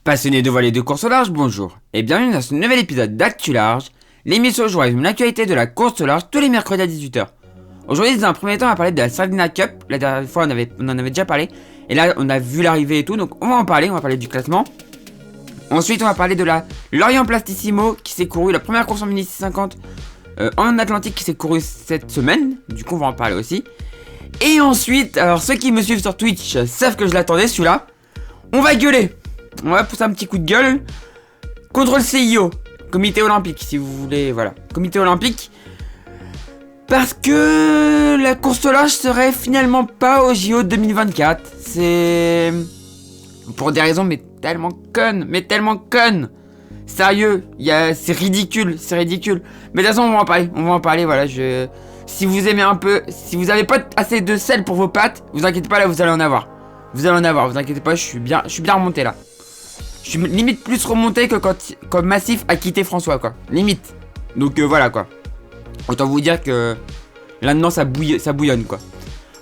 Passionnés de voile et de course au large, bonjour, et bienvenue dans ce nouvel épisode d'Actu Large, l'émission où je résume l'actualité de la course au large tous les mercredis à 18h. Aujourd'hui, dans un premier temps, on va parler de la Sardinia Cup. La dernière fois, on en avait déjà parlé, et là, on a vu l'arrivée et tout, donc on va parler du classement. Ensuite, on va parler de la Lorient Plastissimo qui s'est courue, la première course en Mini 650 en Atlantique qui s'est courue cette semaine, du coup, on va en parler aussi. Et ensuite, alors ceux qui me suivent sur Twitch savent que je l'attendais, celui-là, on va gueuler. On va pousser un petit coup de gueule contre le CIO, comité olympique, si vous voulez, voilà, comité olympique. Parce que la course au large serait finalement pas au JO 2024. C'est pour des raisons mais tellement connes. Sérieux, c'est ridicule. Mais de toute façon, on va en parler, voilà, si vous aimez un peu, si vous avez pas assez de sel pour vos pâtes, vous inquiétez pas, là vous allez en avoir. Vous inquiétez pas, je suis bien remonté là. Je suis limite plus remonté que quand Massif a quitté François, quoi. Limite. Donc voilà, quoi. Autant vous dire que là-dedans, ça bouillonne, quoi.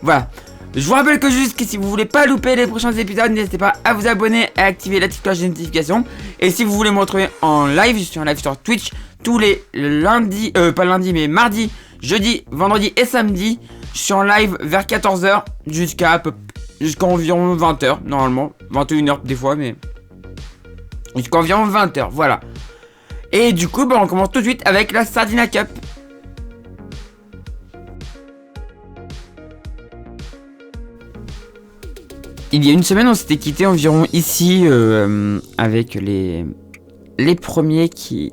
Voilà. Je vous rappelle que si vous voulez pas louper les prochains épisodes, n'hésitez pas à vous abonner et à activer la petite cloche de notification. Et si vous voulez me retrouver en live, je suis en live sur Twitch tous les lundis, pas lundi, mais mardi, jeudi, vendredi et samedi. Je suis en live vers 14h jusqu'à environ 20h, normalement. 21h des fois, mais jusqu'à environ 20h, voilà. Et du coup, on commence tout de suite avec la Sardinia Cup. Il y a une semaine, on s'était quitté environ ici avec les premiers qui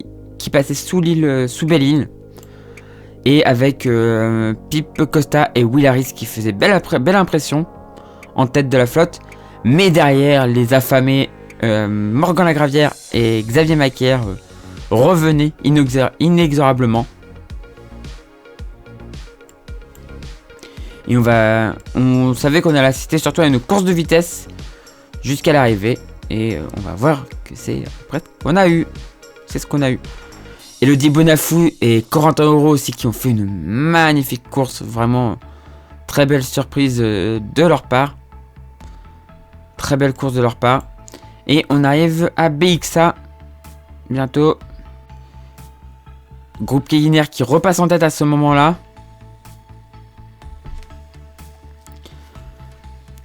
passaient sous Belle-Île. Et avec Pipe Costa et Will Harris qui faisaient belle impression en tête de la flotte. Mais derrière, les affamés Morgan Lagravière et Xavier Macaire revenaient inexorablement. Et on savait qu'on allait assister surtout à une course de vitesse jusqu'à l'arrivée. Et on va voir que c'est après qu'on a eu. C'est ce qu'on a eu. Elodie Bonafou et Corentin Auro aussi qui ont fait une magnifique course. Vraiment très belle surprise de leur part. Très belle course de leur part. Et on arrive à BXA bientôt. Groupe Keguiner qui repasse en tête à ce moment-là.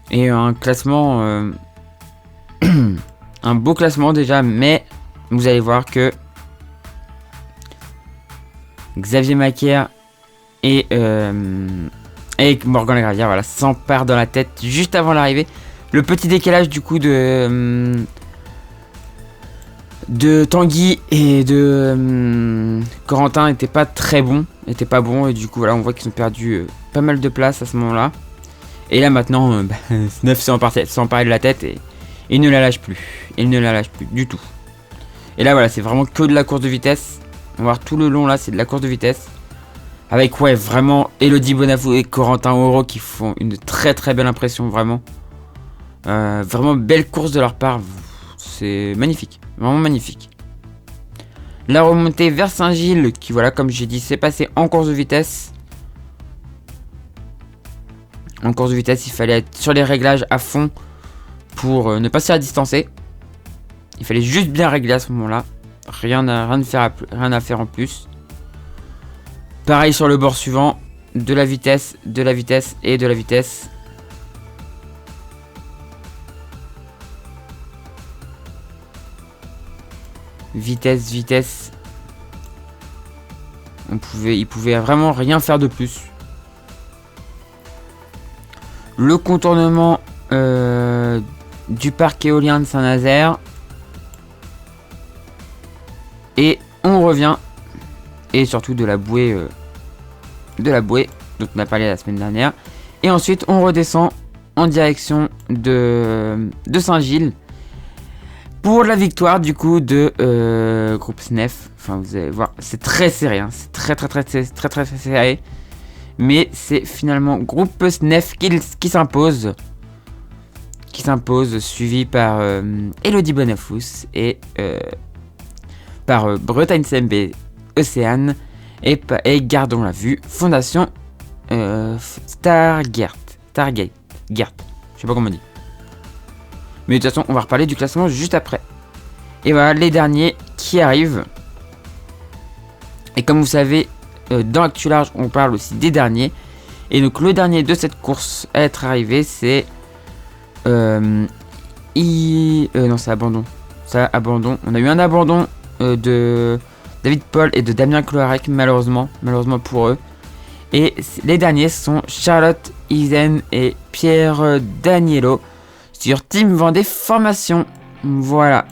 Et un classement... un beau classement déjà, mais vous allez voir que Xavier Macaire et Morgan Lagravière, voilà, s'emparent dans la tête juste avant l'arrivée. Le petit décalage du coup de Tanguy et de Corentin n'était pas très bon, pas bon, et du coup voilà, on voit qu'ils ont perdu pas mal de place à ce moment-là. Et là maintenant, Sneuf s'est emparé de la tête et il ne la lâche plus. Il ne la lâche plus du tout. Et là voilà, c'est vraiment que de la course de vitesse. On va voir tout le long là, c'est de la course de vitesse. Avec vraiment Elodie Bonafou et Corentin Auro qui font une très très belle impression, vraiment. Vraiment belle course de leur part. C'est magnifique, vraiment magnifique. La remontée vers Saint-Gilles qui, voilà, comme j'ai dit, s'est passée en course de vitesse. En course de vitesse, il fallait être sur les réglages à fond pour ne pas se faire distancer. Il fallait juste bien régler à ce moment-là. Rien à faire en plus. Pareil sur le bord suivant. De la vitesse et de la vitesse. Vitesse. Il pouvait vraiment rien faire de plus. Le contournement du parc éolien de Saint-Nazaire. Et on revient. Et surtout de la bouée. Dont on a parlé la semaine dernière. Et ensuite on redescend en direction de Saint-Gilles. Pour la victoire du coup de groupe SNEF. Enfin vous allez voir. C'est très serré. Hein. C'est très serré. Mais c'est finalement groupe SNEF qui s'impose. Suivi par Elodie Bonafous et par Bretagne CMB Océane et gardons la vue Fondation Stargate, je sais pas comment on dit. Mais de toute façon, on va reparler du classement juste après. Et voilà les derniers qui arrivent. Et comme vous savez, dans Actu Large, on parle aussi des derniers. Et donc le dernier de cette course à être arrivé, c'est... non, c'est abandon. Ça, abandon. On a eu un abandon de David Paul et de Damien Cloarec, malheureusement pour eux. Et les derniers sont Charlotte Isen et Pierre Daniello sur Team Vendée Formation. Voilà.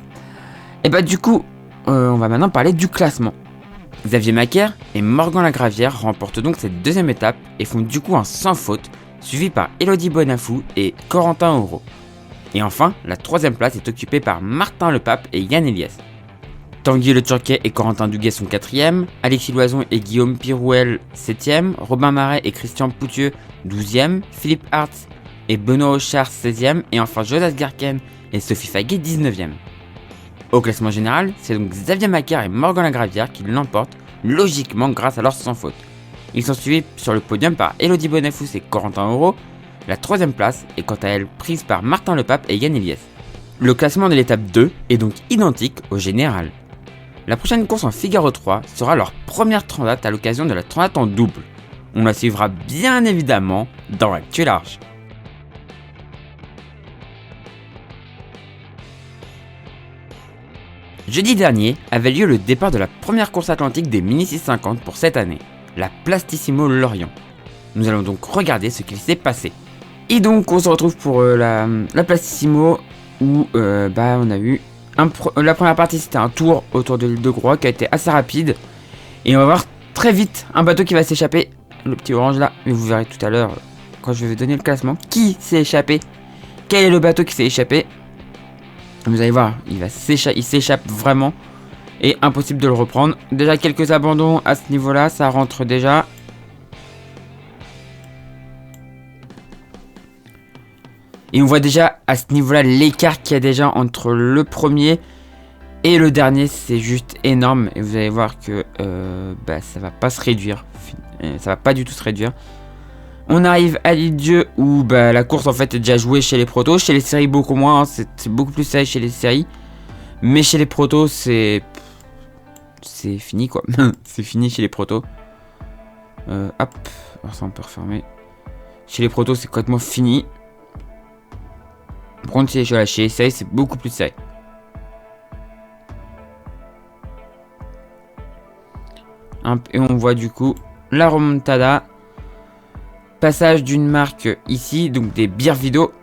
Et bah du coup, on va maintenant parler du classement. Xavier Macaire et Morgan Lagravière remportent donc cette deuxième étape et font du coup un sans faute, suivi par Elodie Bonafou et Corentin Auro. Et enfin, la troisième place est occupée par Martin Lepape et Yann Eliès. Tanguy Le Turquet et Corentin Duguet sont 4e, Alexis Loison et Guillaume Pirouel 7e, Robin Marais et Christian Poutieux 12e, Philippe Hartz et Benoît Auchard 16e, et enfin Josas Garken et Sophie Faguet 19e. Au classement général, c'est donc Xavier Macaire et Morgan Lagravière qui l'emportent, logiquement grâce à leur sans faute. Ils sont suivis sur le podium par Elodie Bonafous et Corentin Auro. La troisième place est quant à elle prise par Martin Lepape et Yann Eliès. Le classement de l'étape 2 est donc identique au général. La prochaine course en Figaro 3 sera leur première transat à l'occasion de la transat en double. On la suivra bien évidemment dans Actu Large. Jeudi dernier avait lieu le départ de la première course atlantique des Mini 650 pour cette année, la Plastissimo Lorient. Nous allons donc regarder ce qu'il s'est passé. Et donc on se retrouve pour la Plastissimo où on a eu la première partie, c'était un tour autour de l'île de Groix qui a été assez rapide. Et on va voir très vite un bateau qui va s'échapper, le petit orange là, mais vous verrez tout à l'heure quand je vais donner le classement qui s'est échappé, quel est le bateau qui s'est échappé. Vous allez voir, il s'échappe vraiment et impossible de le reprendre. Déjà quelques abandons à ce niveau-là, ça rentre déjà. Et on voit déjà à ce niveau-là l'écart qu'il y a déjà entre le premier et le dernier, c'est juste énorme. Et vous allez voir que ça va pas se réduire, ça va pas du tout se réduire. On arrive à l'île Dieu où la course en fait est déjà jouée chez les protos, chez les séries beaucoup moins, hein, c'est beaucoup plus serré chez les séries. Mais chez les protos c'est fini quoi, c'est fini chez les protos. Hop, alors ça on peut refermer. Chez les protos c'est complètement fini. Par contre chez les séries c'est beaucoup plus serré. Et on voit du coup la remontada. Passage d'une marque ici, donc des Birvido.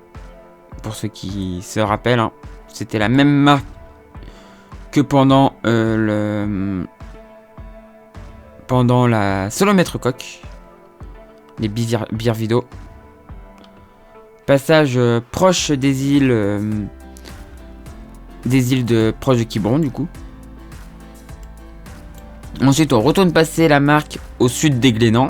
Pour ceux qui se rappellent, hein, c'était la même marque que pendant la Solomètre Coque. Les Birvido. Passage proche des îles proche de Quiberon du coup. Ensuite on retourne passer la marque au sud des Glénans.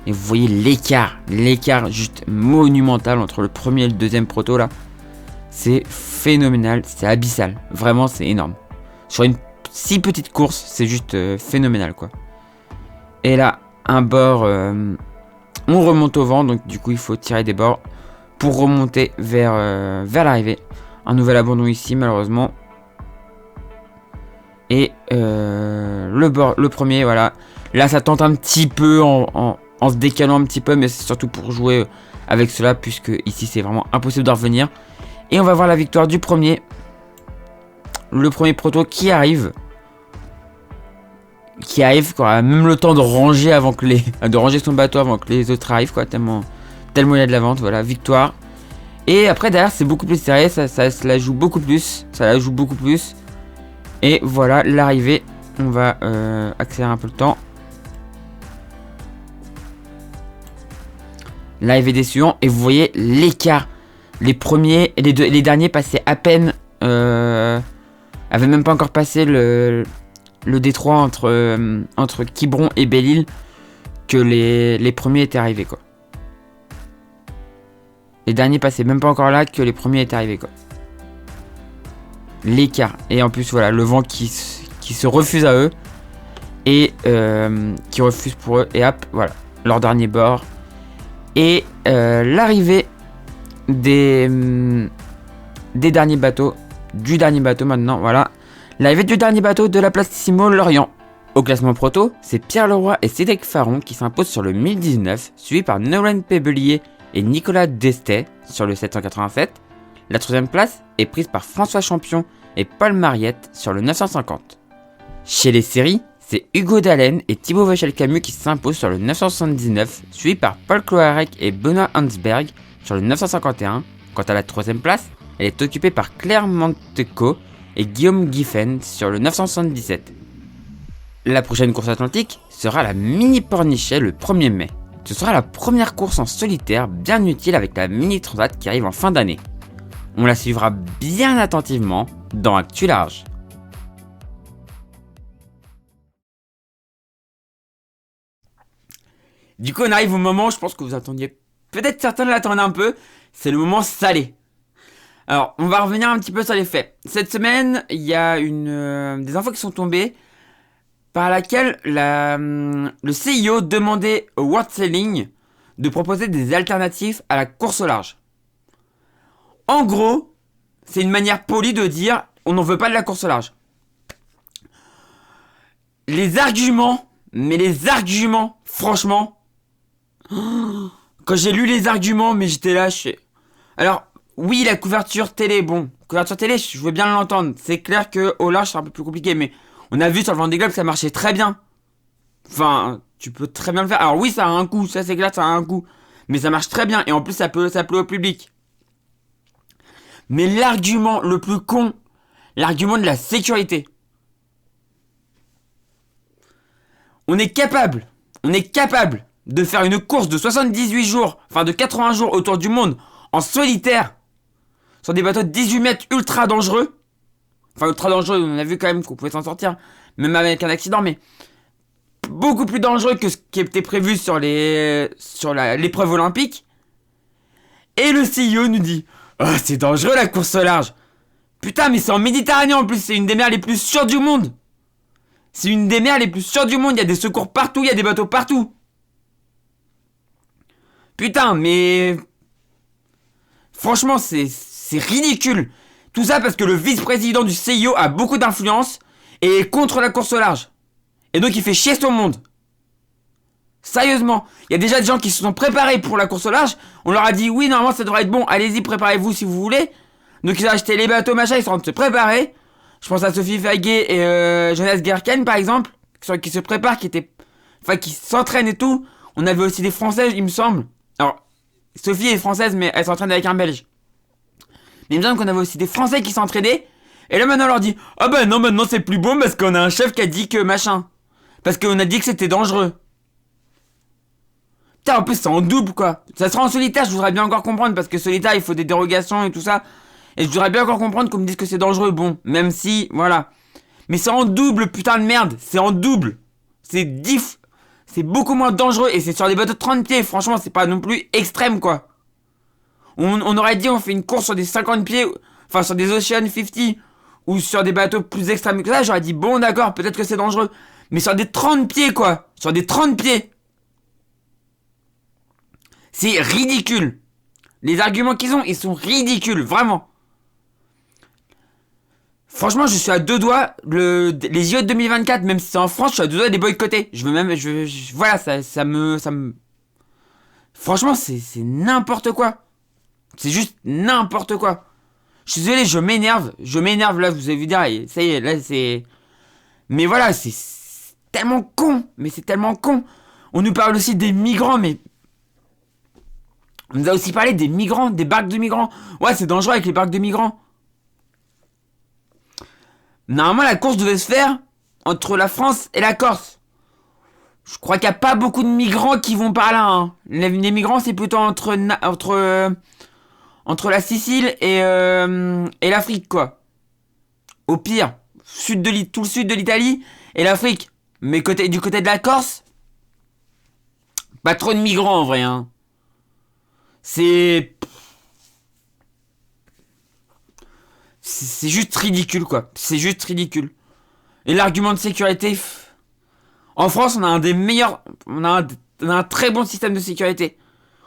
Et vous voyez l'écart juste monumental entre le premier et le deuxième proto là. C'est phénoménal, c'est abyssal. Vraiment c'est énorme. Sur une si petite course, c'est juste phénoménal quoi. Et là, un bord, on remonte au vent, donc du coup il faut tirer des bords pour remonter vers l'arrivée. Un nouvel abandon ici malheureusement. Et le premier, voilà. Là ça tente un petit peu en se décalant un petit peu, mais c'est surtout pour jouer avec cela, puisque ici c'est vraiment impossible d'en revenir. Et on va voir la victoire du premier. Le premier proto qui arrive, qui aura même le temps de ranger de ranger son bateau avant que les autres arrivent, quoi, tellement il y a de la vente, voilà, victoire. Et après derrière c'est beaucoup plus serré, ça la joue beaucoup plus, Et voilà l'arrivée, on va accélérer un peu le temps. L'arrivée des suivants et vous voyez l'écart. Les premiers et les derniers passaient à peine, avaient même pas encore passé le détroit entre Quiberon et Belle-Île que les premiers étaient arrivés quoi. Les derniers passaient même pas encore là que les premiers étaient arrivés quoi. L'écart. Et en plus voilà le vent qui se refuse à eux et qui refuse pour eux et hop voilà leur dernier bord. Et l'arrivée des derniers bateaux du dernier bateau maintenant, voilà. L'arrivée du dernier bateau de la Placissimo Lorient. Au classement proto, c'est Pierre Leroy et Cédric Faron qui s'imposent sur le 1019, suivi par Nolan Pébelier et Nicolas Destet sur le 787. La troisième place est prise par François Champion et Paul Mariette sur le 950. Chez les séries, c'est Hugo Dallène et Thibaut Vachel-Camus qui s'imposent sur le 979, suivi par Paul Cloarec et Benoît Hansberg sur le 951. Quant à la troisième place, elle est occupée par Claire Manteco et Guillaume Giffen sur le 977. La prochaine course atlantique sera la Mini Pornichet le 1er mai. Ce sera la première course en solitaire bien utile avec la Mini Transat qui arrive en fin d'année. On la suivra bien attentivement dans Actu Large. Du coup, on arrive au moment, je pense que vous attendiez, peut-être certains l'attendent un peu, c'est le moment salé. Alors, on va revenir un petit peu sur les faits. Cette semaine, il y a des infos qui sont tombées par laquelle le CIO demandait au World Sailing de proposer des alternatives à la course au large. En gros, c'est une manière polie de dire on n'en veut pas de la course au large. Les arguments, franchement, quand j'ai lu les arguments, mais j'étais là, Alors, oui, la couverture télé, couverture télé, je veux bien l'entendre. C'est clair que au large, c'est un peu plus compliqué, mais on a vu sur le Vendée Globe que ça marchait très bien. Enfin, tu peux très bien le faire. Alors oui, ça a un coût, ça c'est clair, ça a un coût. Mais ça marche très bien, et en plus, ça plaît au public. Mais l'argument le plus con, l'argument de la sécurité. On est capable de faire une course de 78 jours, enfin de 80 jours autour du monde, en solitaire, sur des bateaux de 18 mètres ultra dangereux. Enfin, ultra dangereux, on a vu quand même qu'on pouvait s'en sortir, même avec un accident, mais beaucoup plus dangereux que ce qui était prévu sur l'épreuve olympique. Et le CEO nous dit « Oh, c'est dangereux la course au large !» Putain, mais c'est en Méditerranée en plus, c'est une des mers les plus sûres du monde. C'est une des mers les plus sûres du monde, il y a des secours partout, il y a des bateaux partout. Putain, mais... Franchement, c'est ridicule. Tout ça parce que le vice-président du CIO a beaucoup d'influence et est contre la course au large. Et donc il fait chier son monde. Sérieusement, il y a déjà des gens qui se sont préparés pour la course au large. On leur a dit oui, normalement ça devrait être bon, allez-y, préparez-vous si vous voulez. Donc ils ont acheté les bateaux, machin, ils sont en train de se préparer. Je pense à Sophie Faguet et Jonas Gerken par exemple, qui se préparent, qui s'entraînent et tout. On avait aussi des Françaises, il me semble. Alors, Sophie est française, mais elle s'entraîne avec un Belge. Mais il me semble qu'on avait aussi des Français qui s'entraînaient. Et là maintenant on leur dit ah bah non, maintenant c'est plus bon parce qu'on a un chef qui a dit que machin. Parce qu'on a dit que c'était dangereux. Putain, en plus c'est en double quoi. Ça sera en solitaire, je voudrais bien encore comprendre parce que solitaire il faut des dérogations et tout ça. Et je voudrais bien encore comprendre qu'on me dise que c'est dangereux, bon, même si, voilà. Mais c'est en double, putain de merde, c'est en double. C'est beaucoup moins dangereux et c'est sur des bateaux de 30 pieds, franchement c'est pas non plus extrême quoi. On aurait dit on fait une course sur des 50 pieds, enfin sur des Ocean 50 ou sur des bateaux plus extrêmes que ça, j'aurais dit bon d'accord, peut-être que c'est dangereux. Mais sur des 30 pieds quoi, sur des 30 pieds. C'est ridicule. Les arguments qu'ils ont, ils sont ridicules, vraiment. Franchement, je suis à deux doigts, les JO de 2024, même si c'est en France, je suis à deux doigts des boycotter. Voilà, ça me... Franchement, c'est n'importe quoi. C'est juste n'importe quoi. Je suis désolé, je m'énerve, là, vous avez vu dire, ça y est, là, c'est... Mais voilà, c'est tellement con, On nous parle aussi des migrants, mais... On nous a aussi parlé des migrants, des barques de migrants. Ouais, c'est dangereux avec les barques de migrants. Normalement, la course devait se faire entre la France et la Corse. Je crois qu'il n'y a pas beaucoup de migrants qui vont par là. Hein. Les migrants, c'est plutôt entre la Sicile et l'Afrique, quoi. Au pire, tout le sud de l'Italie et l'Afrique. Mais du côté de la Corse, pas trop de migrants en vrai. Hein. C'est juste ridicule, quoi. C'est juste ridicule. Et l'argument de sécurité... En France, on a un des meilleurs... On a un très bon système de sécurité.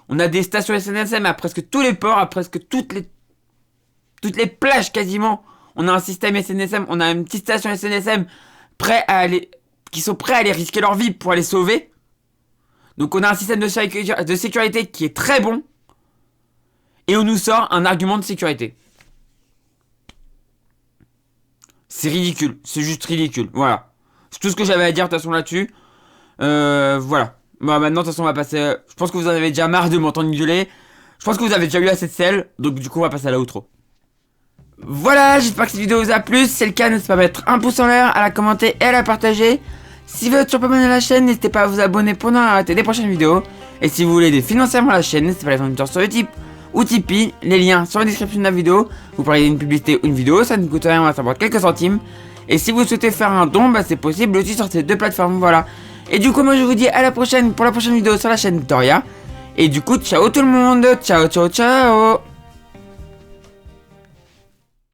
On a des stations SNSM à presque tous les ports, à presque toutes les plages quasiment. On a un système SNSM, on a une petite station SNSM qui sont prêts à aller risquer leur vie pour aller sauver. Donc on a un système de sécurité qui est très bon. Et on nous sort un argument de sécurité. C'est ridicule, c'est juste ridicule, voilà. C'est tout ce que j'avais à dire de toute façon là-dessus. Voilà. Bon, maintenant de toute façon on va passer... Je pense que vous en avez déjà marre de m'entendre gueuler. Je pense que vous avez déjà eu assez de sel. Donc du coup on va passer à l'outro. Voilà, j'espère que cette vidéo vous a plu. Si c'est le cas, n'hésitez pas à mettre un pouce en l'air, à la commenter et à la partager. Si vous êtes toujours pas abonné à la chaîne, n'hésitez pas à vous abonner pour ne rien rater des prochaines vidéos. Et si vous voulez aider financièrement la chaîne, n'hésitez pas à aller faire une sur Utip ou Tipeee. Les liens sont dans la description de la vidéo. Vous parlez d'une publicité ou une vidéo, ça ne coûte rien, ça rapporte quelques centimes. Et si vous souhaitez faire un don, bah c'est possible aussi sur ces deux plateformes, voilà. Et du coup, moi je vous dis à la prochaine pour la prochaine vidéo sur la chaîne Victoria. Et du coup, ciao tout le monde, ciao ciao ciao.